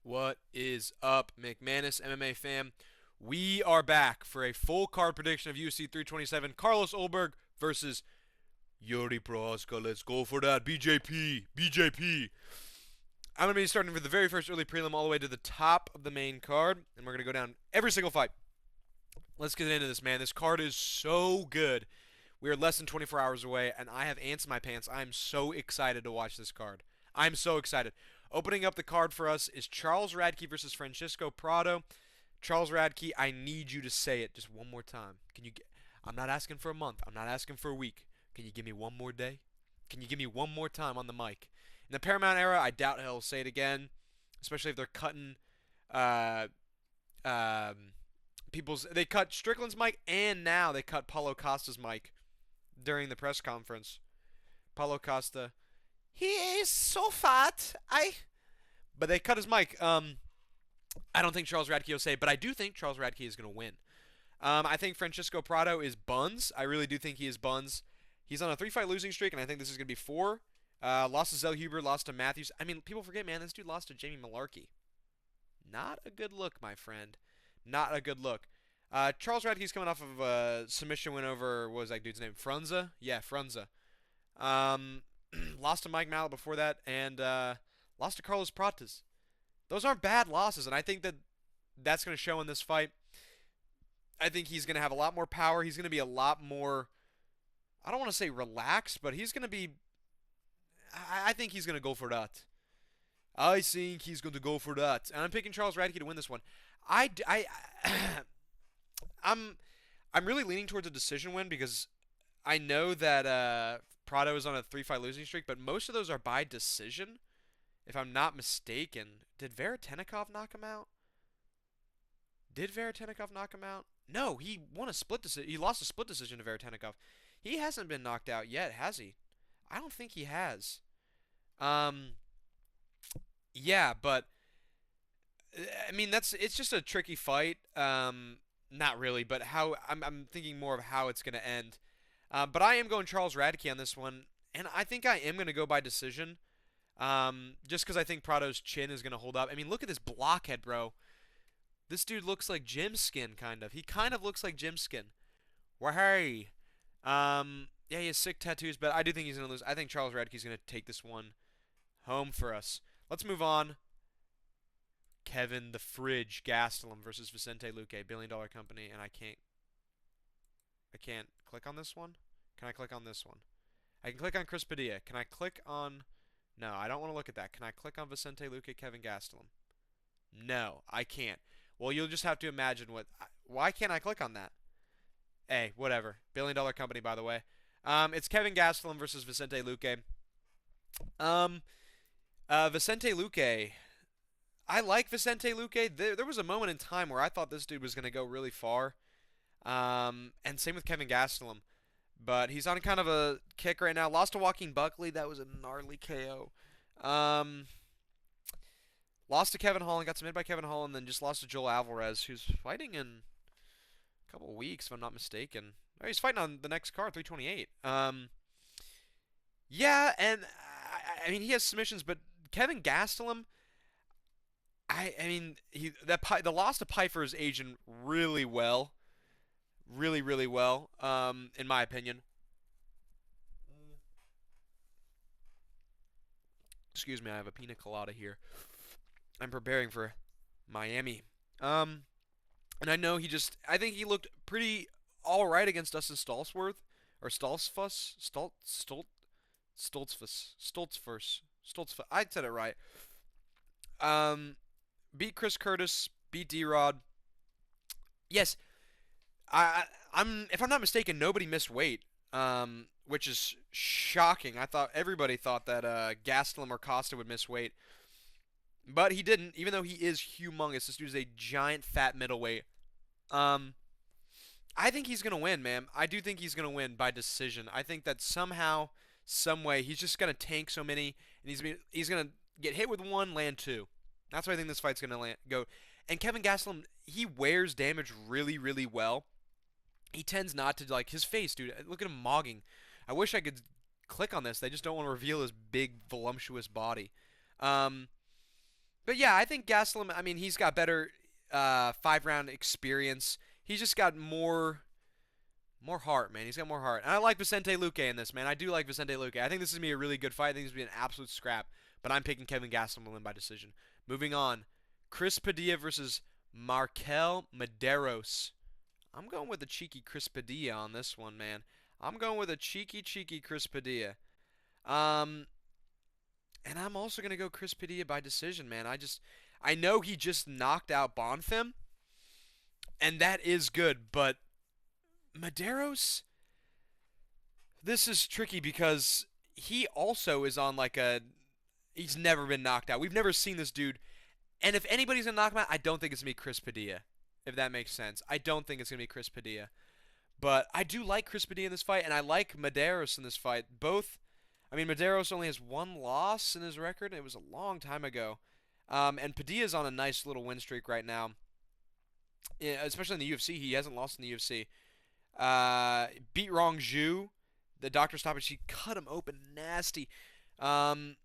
What is up, McManus MMA fam? We are back for a full card prediction of UFC 327. Carlos Ulberg versus Jiri Prochazka. Let's go for that. BJP. BJP. I'm going to be starting with the very first early prelim all the way to the top of the main card, and we're going to go down every single fight. Let's get into this, man. This card is so good. We are less than 24 hours away, and I have ants in my pants. I'm so excited to watch this card. I'm so excited. Opening up the card for us is Charles Radke versus Francisco Prado. Charles Radke, I need you to say it just one more time. Can you get? I'm not asking for a month. I'm not asking for a week. Can you give me one more day? Can you give me one more time on the mic? In the Paramount era, I doubt he'll say it again, especially if they're cutting uh, people's. They cut Strickland's mic, and now they cut Paulo Costa's mic during the press conference. Paulo Costa, he is so fat. But they cut his mic. I don't think Charles Radke will say, but I do think Charles Radke is going to win. I think Francisco Prado is buns. I really do think he is buns. He's on a 3-fight losing streak, and I think this is going to be 4. Lost to Zell Huber, lost to Matthews. I mean, people forget, man, this dude lost to Jamie Malarkey. Not a good look, my friend. Not a good look. Charles Radke's coming off of a submission win over, what was that dude's name? Frunza? Yeah, Frunza. Lost to Mike Mallet before that, and lost to Carlos Pratas. Those aren't bad losses, and I think that that's going to show in this fight. I think he's going to have a lot more power. He's going to be a lot more, I don't want to say relaxed, but he's going to be, I think he's going to go for that. I think he's going to go for that. And I'm picking Charles Radke to win this one. I'm, I'm really leaning towards a decision win because I know that Prado is on a 3-fight losing streak, but most of those are by decision. If I'm not mistaken, did Veretennikov knock him out? Did Veretennikov knock him out? No, he won a split decision. He lost a split decision to Veretennikov. He hasn't been knocked out yet, has he? I don't think he has. Um, yeah, but I mean it's just a tricky fight. Not really, but how I'm thinking more of how it's going to end. But I am going Charles Radke on this one, and I think I am going to go by decision. Just because I think Prado's chin is going to hold up. I mean, look at this blockhead, bro. This dude looks like Jim Skin, kind of. He kind of looks like Jim Skin. Wahey. Yeah, he has sick tattoos, but I do think he's going to lose. I think Charles Radke's going to take this one home for us. Let's move on. Kevin the Fridge Gastelum versus Vicente Luque, billion-dollar company, and I can't click on this one. Can I click on this one? I can click on Chris Padilla. Can I click on? No, I don't want to look at that. Can I click on Vicente Luque, Kevin Gastelum? No, I can't. Well, you'll just have to imagine what. Why can't I click on that? Hey, whatever. Billion-dollar company, by the way. It's Kevin Gastelum versus Vicente Luque. Vicente Luque. I like Vicente Luque. There was a moment in time where I thought this dude was going to go really far. And same with Kevin Gastelum. But he's on kind of a kick right now. Lost to Joaquin Buckley. That was a gnarly KO. Lost to Kevin Holland. Got submitted by Kevin Holland. Then just lost to Joel Alvarez, who's fighting in a couple of weeks, if I'm not mistaken. Oh, he's fighting on the next card, 328. Yeah, and I mean, he has submissions, but Kevin Gastelum, I mean, the loss to Pfeiffer is aging really well. Really, really well, in my opinion. Excuse me, I have a pina colada here. I'm preparing for Miami. And I know I think he looked pretty all right against Dustin Stoltzworth or Stoltzfus. I said it right. Um, beat Chris Curtis, beat D-Rod. Yes, I'm if I'm not mistaken, nobody missed weight, which is shocking. Everybody thought that Gastelum or Costa would miss weight, but he didn't. Even though he is humongous, this dude's a giant fat middleweight. Um, I think he's gonna win, man. I do think he's gonna win by decision. I think that somehow, some way, he's just gonna tank so many, and he's gonna get hit with one, land two. That's why I think this fight's gonna go. And Kevin Gastelum, he wears damage really, really well. He tends not to, like, his face, dude. Look at him mogging. I wish I could click on this. They just don't want to reveal his big, voluptuous body. Um, But yeah, I think Gastelum. I mean, he's got better 5 round experience. He's just got more heart, man. He's got more heart. And I like Vicente Luque in this, man. I do like Vicente Luque. I think this is going to be a really good fight. I think this is going to be an absolute scrap. But I'm picking Kevin Gastelum to win by decision. Moving on. Chris Padilla versus Markel Medeiros. I'm going with a cheeky Chris Padilla on this one, man. I'm going with a cheeky Chris Padilla. Um, and I'm also going to go Chris Padilla by decision, man. I know he just knocked out Bonfim, and that is good, but Medeiros, this is tricky because he also is on like a. He's never been knocked out. We've never seen this dude. And if anybody's going to knock him out, I don't think it's going to be Chris Padilla, if that makes sense. I don't think it's going to be Chris Padilla. But I do like Chris Padilla in this fight, and I like Medeiros in this fight. Both, I mean, Medeiros only has one loss in his record. And it was a long time ago. And Padilla's on a nice little win streak right now. Yeah, especially in the UFC. He hasn't lost in the UFC. Beat Rong Zhu. The doctor stoppage. He cut him open nasty. Um,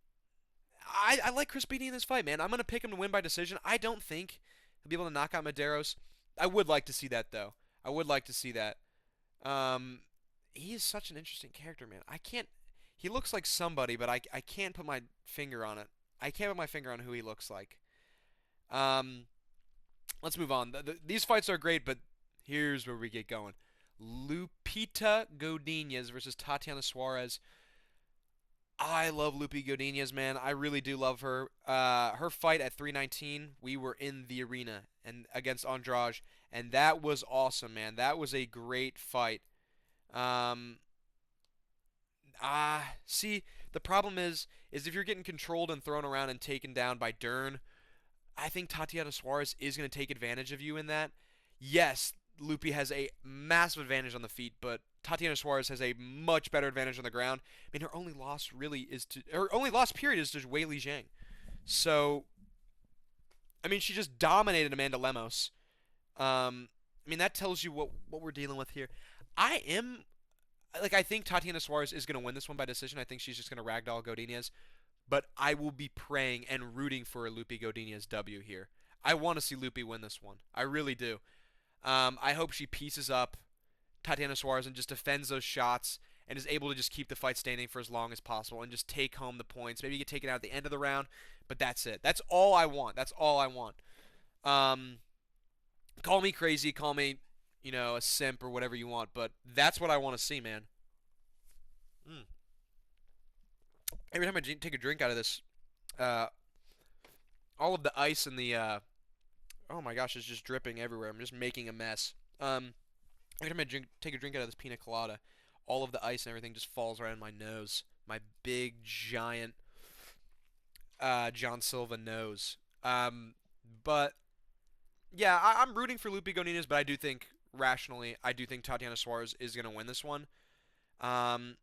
I like Chris Beatty in this fight, man. I'm going to pick him to win by decision. I don't think he'll be able to knock out Medeiros. I would like to see that, though. I would like to see that. Um, he is such an interesting character, man. I can't. He looks like somebody, but I can't put my finger on it. I can't put my finger on who he looks like. Um, let's move on. These fights are great, but here's where we get going. Lupita Godinez versus Tatiana Suarez. I love Lupi Godinez, man. I really do love her. Her fight at 319, we were in the arena and against Andrade, and that was awesome, man. That was a great fight. Um, See, the problem is if you're getting controlled and thrown around and taken down by Dern, I think Tatiana Suarez is going to take advantage of you in that. Yes, Lupi has a massive advantage on the feet, but Tatiana Suarez has a much better advantage on the ground. I mean, her only loss period is to Weili Zhang. So, I mean, she just dominated Amanda Lemos. I mean, that tells you what we're dealing with here. I am I think Tatiana Suarez is going to win this one by decision. I think she's just going to ragdoll Godinez, but I will be praying and rooting for a Lupi Godinez W here. I want to see Lupi win this one. I really do. I hope she pieces up Tatiana Suarez and just defends those shots and is able to just keep the fight standing for as long as possible and just take home the points. Maybe get taken out at the end of the round, but that's it. That's all I want. That's all I want. Um, Call me crazy, call me, a simp or whatever you want, but that's what I want to see, man. Mm. Every time I take a drink out of this, uh, all of the ice in the oh my gosh, it's just dripping everywhere. I'm just making a mess. Every time I take a drink out of this pina colada, all of the ice and everything just falls right in my nose. My big giant John Silva nose. But yeah, I'm rooting for Lupi Godinez, but I do think rationally, I do think Tatiana Suarez is gonna win this one. Um,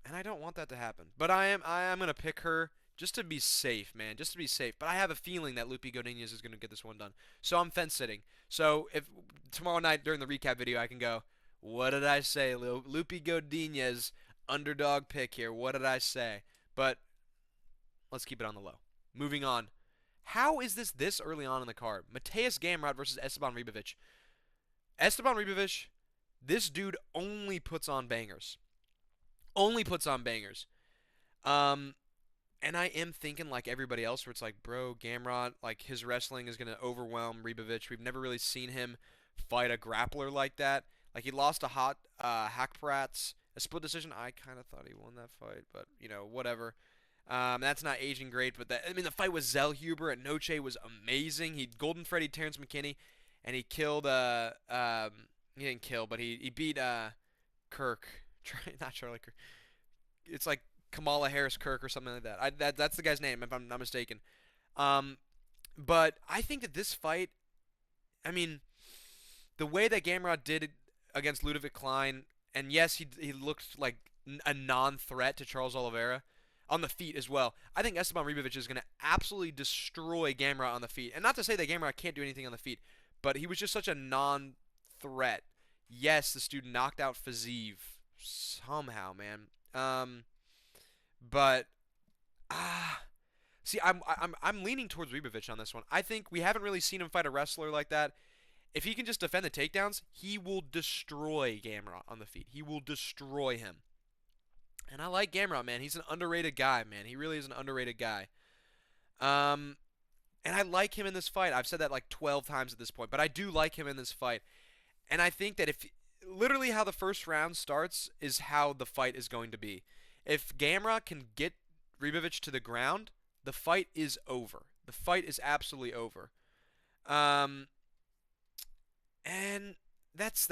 and I don't want that to happen. But I am gonna pick her just to be safe, man, just to be safe. But I have a feeling that Lupi Godinez is gonna get this one done. So I'm fence sitting. So if tomorrow night during the recap video I can go, what did I say? Lupi Godinez underdog pick here. What did I say? But let's keep it on the low. Moving on. How is this early on in the card? Mateus Gamrot versus Esteban Ribovic. Esteban Ribovic, this dude only puts on bangers. Only puts on bangers. And I am thinking like everybody else, where it's like, bro, Gamrot, like his wrestling is gonna overwhelm Ribovic. We've never really seen him fight a grappler like that. Like he lost to Hackprats, a split decision. I kind of thought he won that fight, but whatever. That's not aging great, but the fight with Zellhuber at Noche was amazing. He Golden Freddy Terrence McKinney, and he killed he didn't kill, but he beat Kirk, not Charlie Kirk. It's like Kamala Harris Kirk or something like that. That's the guy's name if I'm not mistaken. But I think that this fight, I mean, the way that Gamrot did it against Ludovic Klein, and yes, he looked like a non-threat to Charles Oliveira on the feet as well. I think Esteban Ribovic is going to absolutely destroy Gamrot on the feet. And not to say that Gamrot can't do anything on the feet, but he was just such a non-threat. Yes, this dude knocked out Fiziev somehow, man. But See, I'm leaning towards Ribovic on this one. I think we haven't really seen him fight a wrestler like that. If he can just defend the takedowns, he will destroy Gamrot on the feet. He will destroy him. And I like Gamrot, man. He's an underrated guy, man. He really is an underrated guy. Um, and I like him in this fight. I've said that like 12 times at this point, but I do like him in this fight. And I think that if literally how the first round starts is how the fight is going to be. If Gamrot can get Ribovic to the ground, the fight is over. The fight is absolutely over. Um, and that's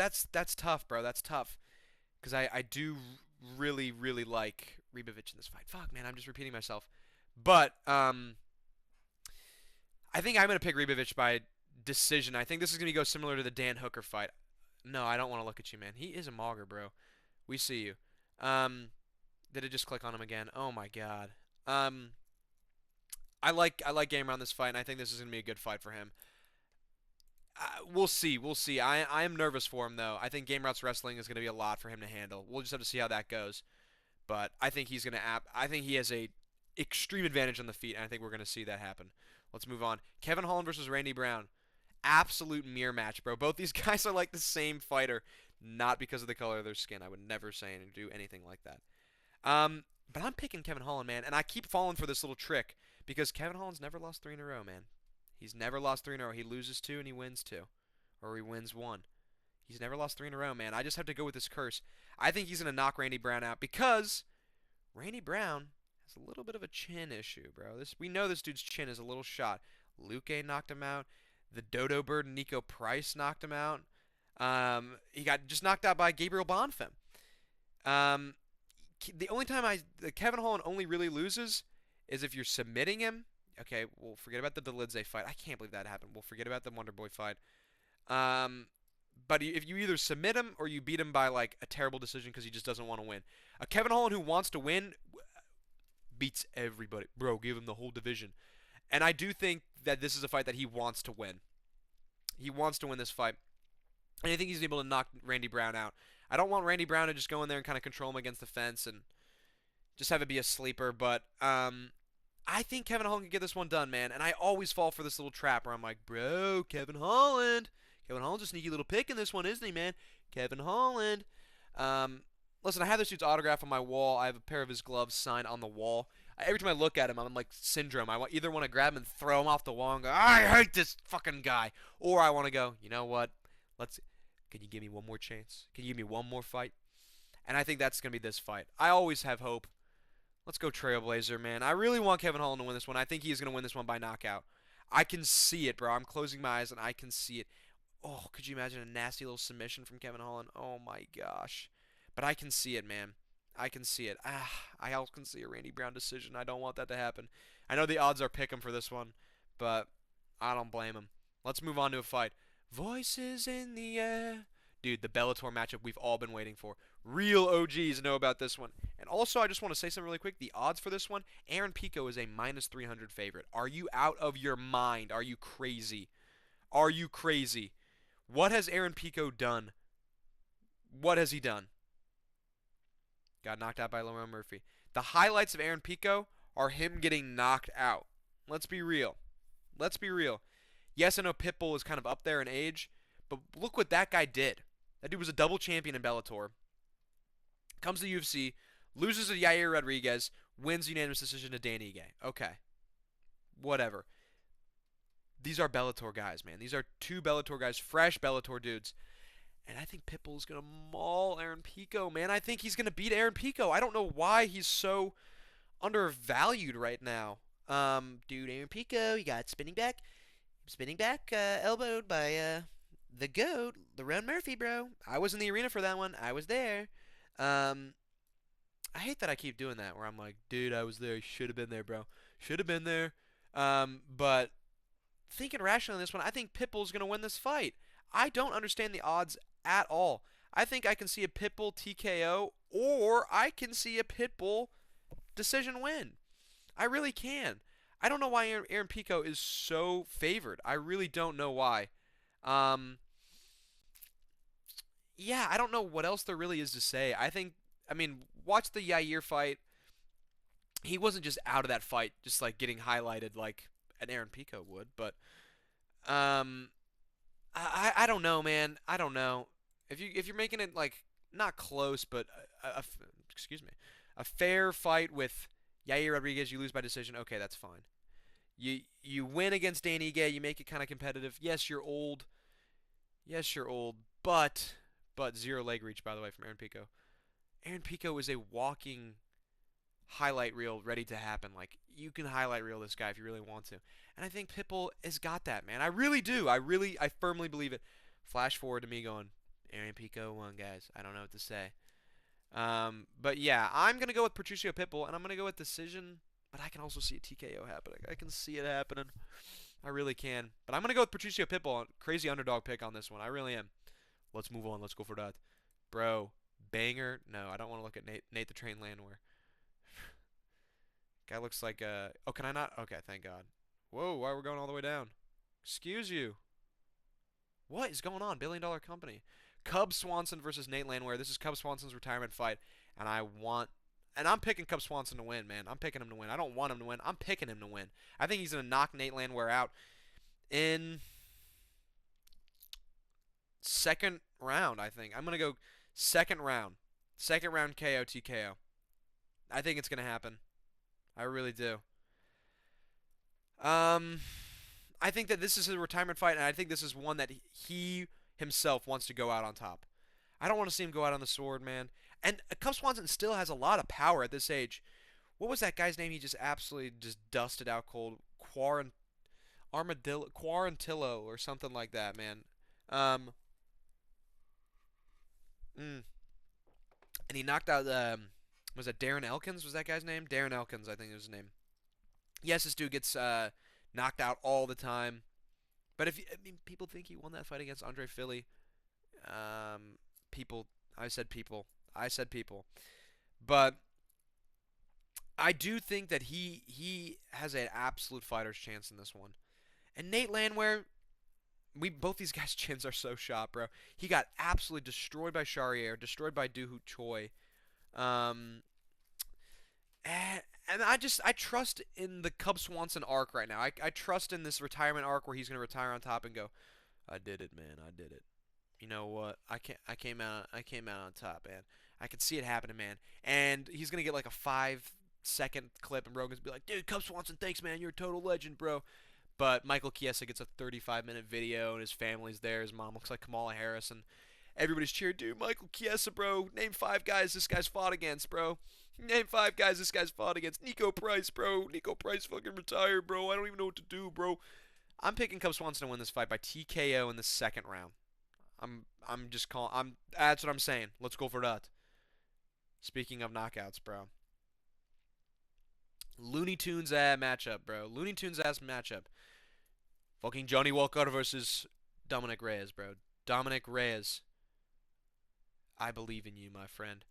tough, bro. That's tough because I do really like Ribovic in this fight. Fuck, man, I'm just repeating myself. But I think I'm gonna pick Ribovic by decision. I think this is gonna go similar to the Dan Hooker fight. No, I don't want to look at you, man. He is a mogger, bro. We see you. Um, did it just click on him again? Oh my god. Um, I like Game around this fight, and I think this is gonna be a good fight for him. We'll see. We'll see. I am nervous for him though. I think Game Routes wrestling is gonna be a lot for him to handle. We'll just have to see how that goes. But I think he's gonna I think he has a extreme advantage on the feet, and I think we're gonna see that happen. Let's move on. Kevin Holland versus Randy Brown. Absolute mirror match, bro. Both these guys are like the same fighter, not because of the color of their skin. I would never say and do anything like that. But I'm picking Kevin Holland, man, and I keep falling for this little trick because Kevin Holland's never lost three in a row, man. He's never lost three in a row. He loses two and he wins two, or he wins one. He's never lost three in a row, man. I just have to go with this curse. I think he's gonna knock Randy Brown out because Randy Brown has a little bit of a chin issue, bro. We know this dude's chin is a little shot. Luque knocked him out. The Dodo Bird Nico Price knocked him out. He got just knocked out by Gabriel Bonfim. Um, the only time Kevin Holland only really loses is if you're submitting him. Okay, we'll forget about the Delidze fight. I can't believe that happened. We'll forget about the Wonder Boy fight. But if you either submit him or you beat him by like a terrible decision because he just doesn't want to win. A Kevin Holland who wants to win beats everybody. Bro, give him the whole division. And I do think that this is a fight that he wants to win. He wants to win this fight. And I think he's able to knock Randy Brown out. I don't want Randy Brown to just go in there and kind of control him against the fence and just have it be a sleeper. But I think Kevin Holland can get this one done, man. And I always fall for this little trap where I'm like, bro, Kevin Holland. Kevin Holland's a sneaky little pick in this one, isn't he, man? Kevin Holland. Listen, I have this dude's autograph on my wall. I have a pair of his gloves signed on the wall. Every time I look at him, I'm like syndrome. I either want to grab him and throw him off the wall and go, I hate this fucking guy. Or I want to go, you know what? Can you give me one more chance? Can you give me one more fight? And I think that's going to be this fight. I always have hope. Let's go Trailblazer, man. I really want Kevin Holland to win this one. I think he is going to win this one by knockout. I can see it, bro. I'm closing my eyes and I can see it. Oh, could you imagine a nasty little submission from Kevin Holland? Oh my gosh. But I can see it, man. I can see it. I also can see a Randy Brown decision. I don't want that to happen. I know the odds are pick 'em for this one, but I don't blame him. Let's move on to a fight. Voices in the air. Dude, the Bellator matchup we've all been waiting for. Real OGs know about this one. And also, I just want to say something really quick. The odds for this one, Aaron Pico is a minus 300 favorite. Are you out of your mind? Are you crazy? Are you crazy? What has Aaron Pico done? What has he done? Got knocked out by Lamar Murphy. The highlights of Aaron Pico are him getting knocked out. Let's be real. Let's be real. Yes, I know Pitbull is kind of up there in age, but look what that guy did. That dude was a double champion in Bellator. Comes to UFC, loses to Yair Rodriguez, wins unanimous decision to Dan Ige. Okay. Whatever. These are Bellator guys, man. These are two Bellator guys, fresh Bellator dudes. And I think Pitbull's going to maul Aaron Pico, man. I think he's going to beat Aaron Pico. I don't know why he's so undervalued right now. Dude, Aaron Pico, he got spinning back, elbowed by the GOAT, Lamar Murphy, bro. I was in the arena for that one. I was there. I hate that I keep doing that where I'm like, dude, I was there. Should have been there, bro. Should have been there. But thinking rationally on this one, I think Pitbull's going to win this fight. I don't understand the odds at all. I think I can see a Pitbull TKO or I can see a Pitbull decision win. I really can. I don't know why Aaron Pico is so favored. I really don't know why. Yeah, I don't know what else there really is to say. I mean, watch the Yair fight. he wasn't just out of that fight, just like getting highlighted like an Aaron Pico would. But um, I don't know, man. I don't know if you're making it like not close, but excuse me, a fair fight with Yair Rodriguez, you lose by decision. Okay, that's fine. You win against Dan Ige, you make it kind of competitive. Yes, you're old. Yes, you're old, but zero leg reach by the way from Aaron Pico. Aaron Pico is a walking highlight reel ready to happen. Like you can highlight reel this guy if you really want to. And I think Pitbull has got that, man. I really do. I firmly believe it. Flash forward to me going, Aaron Pico won, guys. I don't know what to say. But yeah, I'm gonna go with Patricio Pitbull, and I'm gonna go with decision. But I can also see a TKO happening. I can see it happening. I really can. But I'm gonna go with Patricio Pitbull. Crazy underdog pick on this one. I really am. Let's move on. Let's go for that, bro. Banger. No, I don't want to look at Nate the Train Landwehr. Guy looks like oh, can I not? Okay, thank God. Whoa, why are we going all the way down? Excuse you. What is going on? $1 billion company. Cub Swanson versus Nate Landwehr. This is Cub Swanson's retirement fight, and I'm picking Cub Swanson to win, man. I'm picking him to win. I don't want him to win. I'm picking him to win. I think he's gonna knock Nate Landwehr out in second round. I think I'm gonna go second round. Second round KO TKO. I think it's gonna happen. I really do. Um, I think that this is a retirement fight, and I think this is one that he himself wants to go out on top. I don't want to see him go out on the sword, man. And Cub Swanson still has a lot of power at this age. What was that guy's name? He just absolutely just dusted out cold. Quarantillo or something like that, man. Um, mm. And he knocked out. Was that Darren Elkins? Was that guy's name? Darren Elkins, I think was his name. Yes, this dude gets knocked out all the time. But I mean, people think he won that fight against Andre Philly. People, I said people, but I do think that he has an absolute fighter's chance in this one. And Nate Landwehr, both these guys' chins are so shot, bro. He got absolutely destroyed by Charrier, destroyed by Doo Ho Choi. Um, and I trust in the Cub Swanson arc right now. I trust in this retirement arc where he's gonna retire on top and go, I did it, man. I did it. You know what? I came out on top, man. I can see it happening, man. And he's gonna get like a 5-second clip, and Rogan's be like, dude, Cub Swanson, thanks, man. You're a total legend, bro. But Michael Chiesa gets a 35-minute video, and his family's there. His mom looks like Kamala Harris, and everybody's cheering, dude, Michael Chiesa, bro. Name 5 guys this guy's fought against, bro. Name 5 guys this guy's fought against. Nico Price, bro. Nico Price fucking retired, bro. I don't even know what to do, bro. I'm picking Cub Swanson to win this fight by TKO in the second round. I'm just calling. That's what I'm saying. Let's go for that. Speaking of knockouts, bro. Looney Tunes matchup, bro. Looney Tunes ass matchup. Fucking Johnny Walker versus Dominic Reyes, bro. Dominic Reyes. I believe in you, my friend.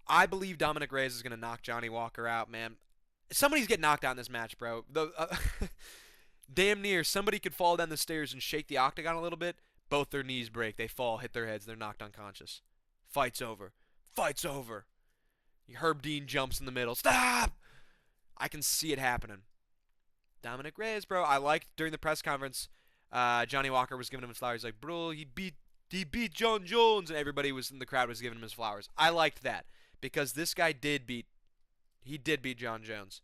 I believe Dominic Reyes is gonna knock Johnny Walker out, man. Somebody's getting knocked out in this match, bro. Damn near somebody could fall down the stairs and shake the octagon a little bit. Both their knees break. They fall, hit their heads. They're knocked unconscious. Fight's over. Fight's over. Herb Dean jumps in the middle. Stop! I can see it happening. Dominic Reyes, bro. I liked during the press conference, Johnny Walker was giving him his flowers. He's like, bro, he beat John Jones, and everybody was in the crowd was giving him his flowers. I liked that because this guy did beat John Jones.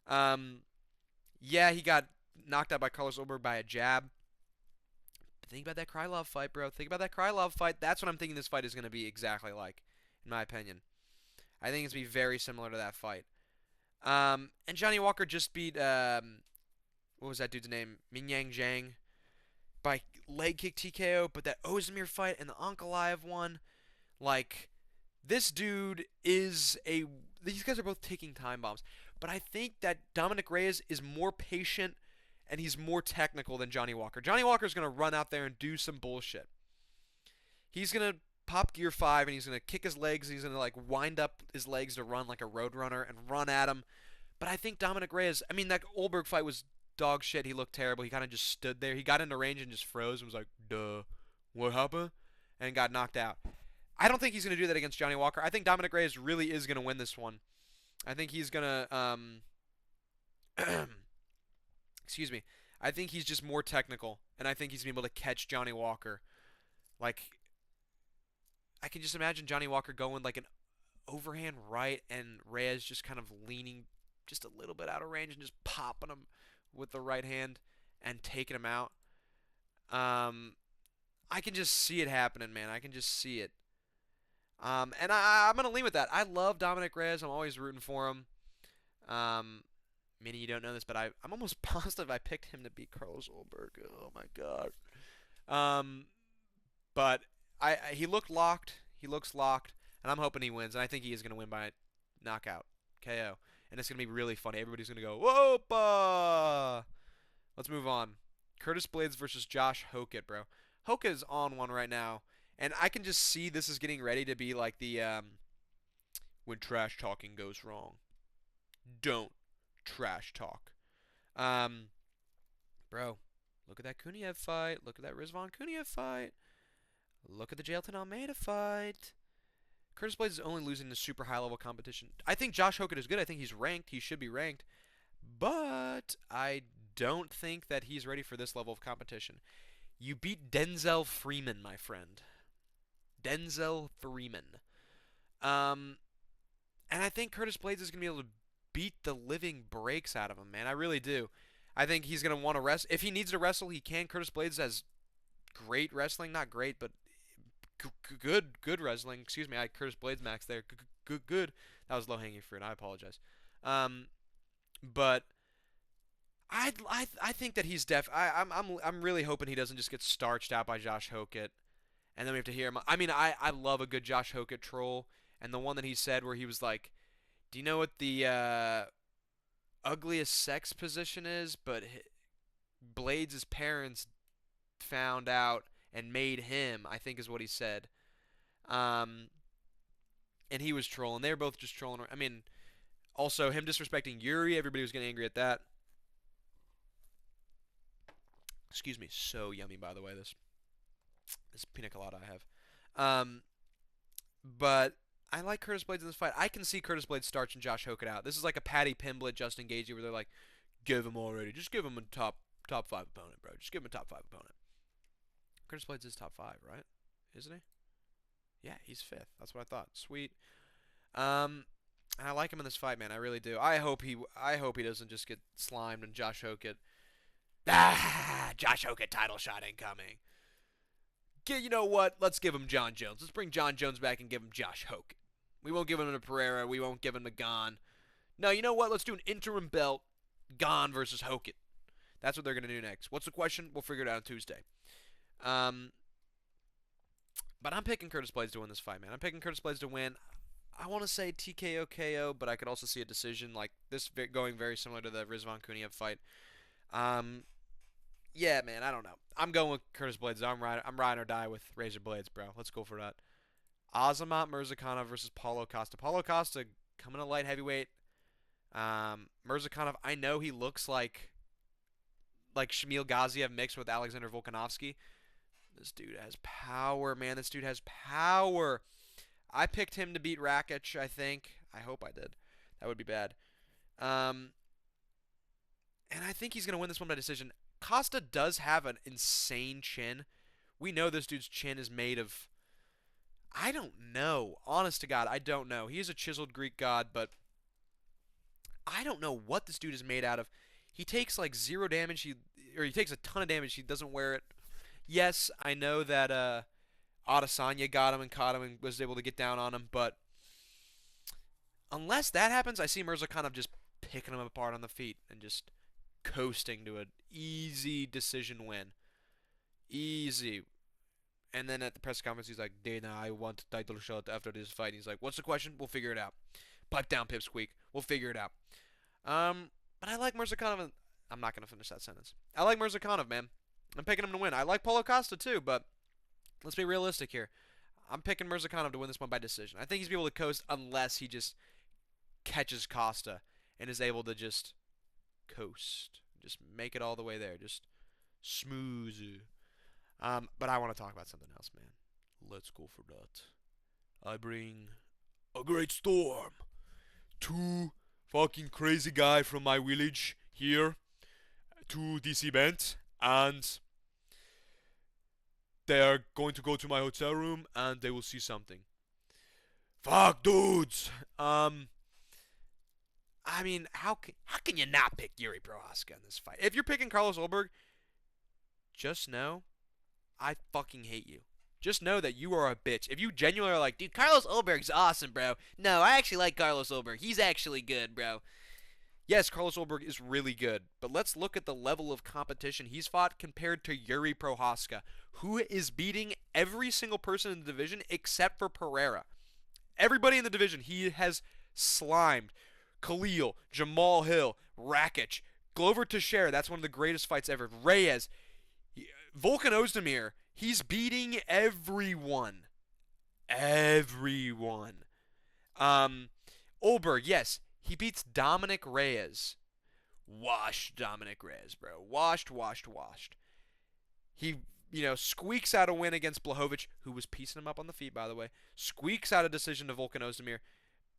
Yeah, he got knocked out by Carlos Ulberg by a jab. But think about that Krylov fight, bro. Think about that Krylov fight. That's what I'm thinking this fight is going to be exactly like, in my opinion. I think it's going to be very similar to that fight. And Johnny Walker just beat, what was that dude's name? Mingyang Zhang by leg kick TKO. But that Ozdemir fight and the Ankalaev one, like, this dude is these guys are both taking time bombs. But I think that Dominic Reyes is more patient and he's more technical than Johnny Walker. Johnny Walker's going to run out there and do some bullshit. He's going to pop gear 5 and he's going to kick his legs. He's going to like wind up his legs to run like a roadrunner and run at him. But I think Dominic Reyes, I mean, that Ulberg fight was dog shit. He looked terrible. He kind of just stood there. He got into range and just froze and was like, duh, what happened? And got knocked out. I don't think he's going to do that against Johnny Walker. I think Dominic Reyes really is going to win this one. I think he's gonna excuse me. I think he's just more technical, and I think he's gonna be able to catch Johnny Walker. Like I can just imagine Johnny Walker going like an overhand right, and Reyes just kind of leaning just a little bit out of range and just popping him with the right hand and taking him out. Um, I can just see it happening, man. I can just see it. And I'm gonna lean with that. I love Dominic Reyes. I'm always rooting for him. Um, Many you don't know this, but I'm almost positive I picked him to beat Carlos Ulberg. Oh my god. Um, but he looked locked. He looks locked, and I'm hoping he wins. And I think he is gonna win by knockout, KO. And it's gonna be really funny. Everybody's gonna go, "Whoa!" Let's move on. Curtis Blades versus Josh Hokett, bro. Hokett is on one right now, and I can just see this is getting ready to be like the when trash talking goes wrong. Don't trash talk. Um, Bro, look at that Kuniev fight. Look at that Rizvan Kuniev fight. Look at the Jailton Almeida fight. Curtis Blades is only losing the super high level competition. I think Josh Hokett is good. I think he's ranked. He should be ranked. But I don't think that he's ready for this level of competition. You beat Denzel Freeman, my friend. Denzel Freeman. Um, and I think Curtis Blades is going to be able to beat the living breaks out of him, man. I really do. I think he's going to want to wrestle. If he needs to wrestle, he can. Curtis Blades has great wrestling. Not great, but good wrestling. Excuse me, I had Curtis Blades max there. Good. That was low hanging fruit. I apologize. Um, but I think that he's I'm really hoping he doesn't just get starched out by Josh Hokett, and then we have to hear him. I mean, I love a good Josh Hokett troll, and the one that he said where he was like, "Do you know what the ugliest sex position is?" But Blades' parents found out and made him, I think is what he said. Um, and he was trolling. They were both just trolling. I mean, also him disrespecting Jiri. Everybody was getting angry at that. Excuse me, so yummy by the way. This pina colada I have. But I like Curtis Blades in this fight. I can see Curtis Blades starching Josh Hokett out. This is like a Paddy Pimblett, Justin Gaethje, where they're like, give him already. Just give him a top five opponent, bro. Just give him a top five opponent. Curtis Blades is top five, right? Isn't he? Yeah, he's fifth. That's what I thought. Sweet. And I like him in this fight, man. I really do. I hope he doesn't just get slimed and Josh Hokett. Josh Hokett title shot incoming. You know what? Let's give him John Jones. Let's bring John Jones back and give him Josh Hokett. We won't give him to Pereira. We won't give him to Gane. No, you know what? Let's do an interim belt. Gane versus Hokett. That's what they're going to do next. What's the question? We'll figure it out on Tuesday. But I'm picking Curtis Blades to win this fight, man. I'm picking Curtis Blades to win. I want to say TKO KO, but I could also see a decision like this going very similar to the Rizvan Kuniev fight. Yeah, man, I don't know. I'm going with Curtis Blades. I'm ride or die with Razor Blades, bro. Let's go for that. Azamat Mirzakhanov versus Paulo Costa. Paulo Costa coming to light heavyweight. Mirzakhanov, I know he looks like Shamil Gaziev mixed with Alexander Volkanovski. This dude has power, man. This dude has power. I picked him to beat Rakic, I think. I hope I did. That would be bad. And I think he's going to win this one by decision. Costa does have an insane chin. We know this dude's chin is made of... I don't know. Honest to God, I don't know. He is a chiseled Greek god, but I don't know what this dude is made out of. He takes like zero damage. He takes a ton of damage. He doesn't wear it. Yes, I know that Adesanya got him and caught him and was able to get down on him, but unless that happens, I see Mirza kind of just picking him apart on the feet and just coasting to an easy decision win. Easy. And then at the press conference, he's like, Dana, I want a title shot after this fight. He's like, what's the question? We'll figure it out. Pipe down, Pipsqueak. We'll figure it out. But I like Mirzakhanov. I'm not going to finish that sentence. I like Mirzakhanov, man. I'm picking him to win. I like Paulo Costa, too, but let's be realistic here. I'm picking Mirzakhanov to win this one by decision. I think he's able to coast unless he just catches Costa and is able to just coast. Just make it all the way there. Just smooth. But I want to talk about something else, man. Let's go for that. I bring a great storm two fucking crazy guy from my village here to this event, and they are going to go to my hotel room and they will see something. Fuck, dudes. I mean, how can you not pick Jiri Prochazka in this fight? If you're picking Carlos Ulberg, just know I fucking hate you. Just know that you are a bitch. If you genuinely are like, dude, Carlos Ulberg's awesome, bro. No, I actually like Carlos Ulberg. He's actually good, bro. Yes, Carlos Ulberg is really good, but let's look at the level of competition he's fought compared to Jiri Prochazka, who is beating every single person in the division except for Pereira. Everybody in the division he has slimed. Khalil, Jamal Hill, Rakic, Glover Teixeira, that's one of the greatest fights ever. Reyes, Volkan Ozdemir, he's beating everyone. Everyone. Ulberg, yes, he beats Dominic Reyes. Washed Dominic Reyes, bro. Washed, washed, washed. He, squeaks out a win against Blachowicz, who was piecing him up on the feet, by the way. Squeaks out a decision to Volkan Ozdemir.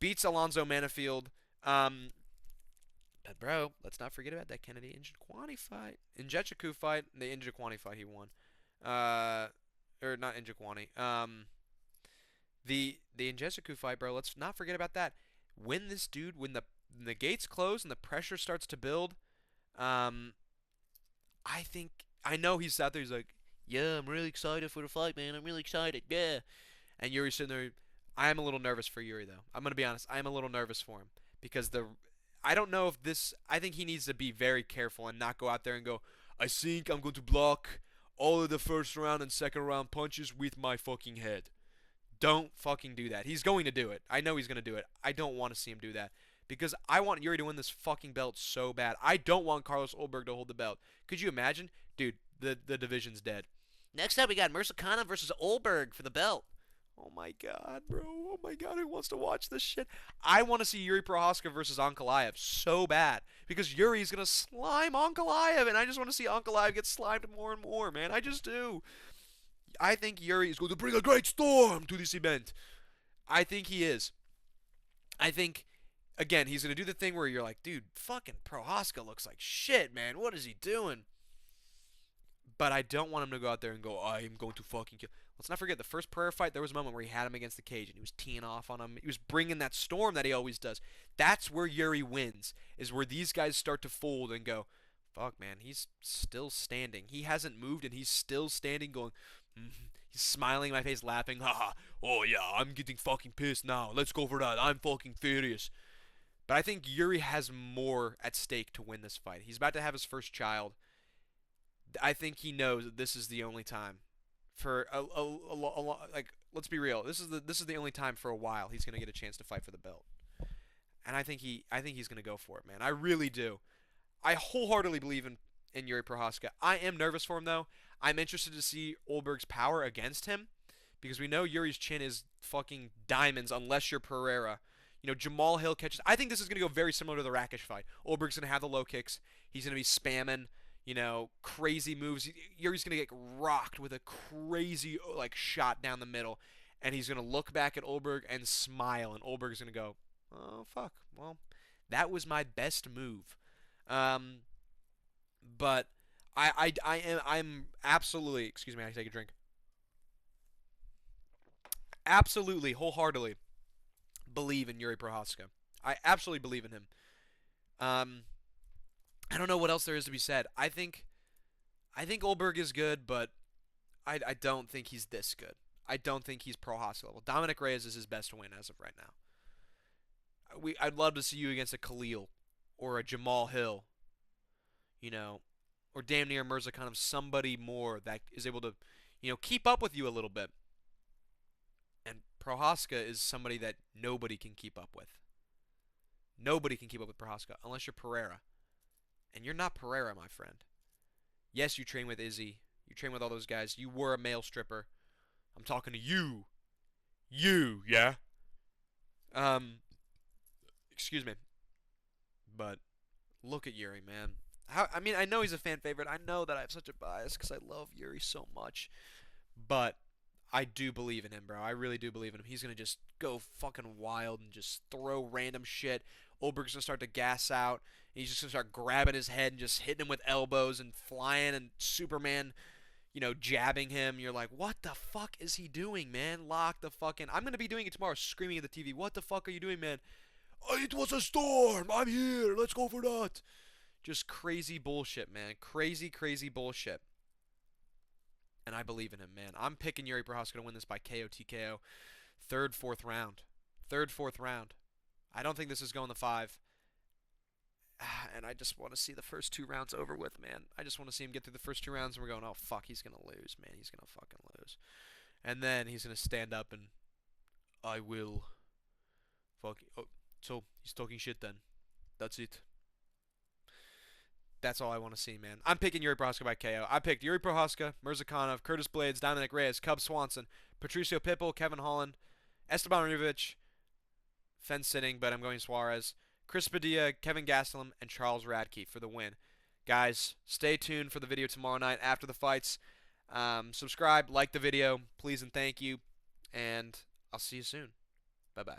Beats Alonzo Manafield. But bro, let's not forget about that Kennedy Njokuani fight. Njechiku fight, the Njokuani fight he won. Or not Njokuani. The Njechiku fight, bro. Let's not forget about that. When this dude, when the gates close and the pressure starts to build, I think I know he's out there. He's like, yeah, I'm really excited for the fight, man. I'm really excited, yeah. And Yuri's sitting there. I am a little nervous for Jiri, though. I'm gonna be honest. I am a little nervous for him because I don't know if this. I think he needs to be very careful and not go out there and go, I think I'm going to block all of the first round and second round punches with my fucking head. Don't fucking do that. He's going to do it. I know he's going to do it. I don't want to see him do that because I want Jiri to win this fucking belt so bad. I don't want Carlos Ulberg to hold the belt. Could you imagine? Dude, the division's dead. Next up, we got Mursakana versus Ulberg for the belt. Oh my god, bro. Oh my god, who wants to watch this shit? I want to see Jiri Prochazka versus Ankalaev so bad because Yuri's going to slime Ankalaev, and I just want to see Ankalaev get slimed more and more, man. I just do. I think Jiri is going to bring a great storm to this event. I think he is. I think, again, he's going to do the thing where you're like, dude, fucking Prochazka looks like shit, man. What is he doing? But I don't want him to go out there and go, I'm going to fucking kill. Let's not forget, the first Pereira fight, there was a moment where he had him against the cage, and he was teeing off on him. He was bringing that storm that he always does. That's where Jiri wins, is where these guys start to fold and go, fuck, man, he's still standing. He hasn't moved, and he's still standing going, he's smiling in my face, laughing, haha, oh yeah, I'm getting fucking pissed now. Let's go for that. I'm fucking furious. But I think Jiri has more at stake to win this fight. He's about to have his first child. I think he knows that this is the only time for like, let's be real. This is the only time for a while he's gonna get a chance to fight for the belt, and I think he's gonna go for it, man. I really do. I wholeheartedly believe in Jiri Prochazka. I am nervous for him though. I'm interested to see Ulberg's power against him because we know Yuri's chin is fucking diamonds unless you're Pereira. Jamal Hill catches. I think this is gonna go very similar to the Rakic fight. Ulberg's gonna have the low kicks. He's gonna be spamming. Crazy moves. Yuri's going to get rocked with a crazy, shot down the middle. And he's going to look back at Ulberg and smile. And Ulberg's going to go, oh, fuck. Well, that was my best move. But I'm absolutely, excuse me, I take a drink. Absolutely, wholeheartedly believe in Jiri Prochazka. I absolutely believe in him. I don't know what else there is to be said. I think Ulberg is good, but I don't think he's this good. I don't think he's Prochazka level. Dominic Reyes is his best win as of right now. I'd love to see you against a Khalil or a Jamal Hill, or damn near Mirza, kind of somebody more that is able to, keep up with you a little bit. And Prochazka is somebody that nobody can keep up with. Nobody can keep up with Prochazka unless you're Pereira. And you're not Pereira, my friend. Yes, you train with Izzy. You train with all those guys. You were a male stripper. I'm talking to you. You, yeah? Excuse me. But look at Jiri, man. I know he's a fan favorite. I know that I have such a bias because I love Jiri so much. But I do believe in him, bro. I really do believe in him. He's gonna just go fucking wild and just throw random shit. Ulberg's gonna start to gas out. He's just gonna start grabbing his head and just hitting him with elbows and flying and Superman, jabbing him. You're like, what the fuck is he doing, man? Lock the fucking. I'm gonna be doing it tomorrow, screaming at the TV. What the fuck are you doing, man? Oh, it was a storm. I'm here. Let's go for that. Just crazy bullshit, man. Crazy, crazy bullshit. And I believe in him, man. I'm picking Jiri Prochazka to win this by KO TKO. Third, fourth round. Third, fourth round. I don't think this is going to 5. And I just want to see the first 2 rounds over with, man. I just want to see him get through the first 2 rounds and we're going, oh, fuck, he's going to lose, man. He's going to fucking lose. And then he's going to stand up and I will fuck. Oh, so he's talking shit then. That's it. That's all I want to see, man. I'm picking Jiri Prochazka by KO. I picked Jiri Prochazka, Mirzakhanov, Curtis Blades, Dominic Reyes, Cub Swanson, Patricio Pitbull, Kevin Holland, Esteban Rivovic, fence sitting, but I'm going Suarez, Chris Padilla, Kevin Gastelum, and Charles Radke for the win. Guys, stay tuned for the video tomorrow night after the fights. Subscribe, like the video, please and thank you, and I'll see you soon. Bye-bye.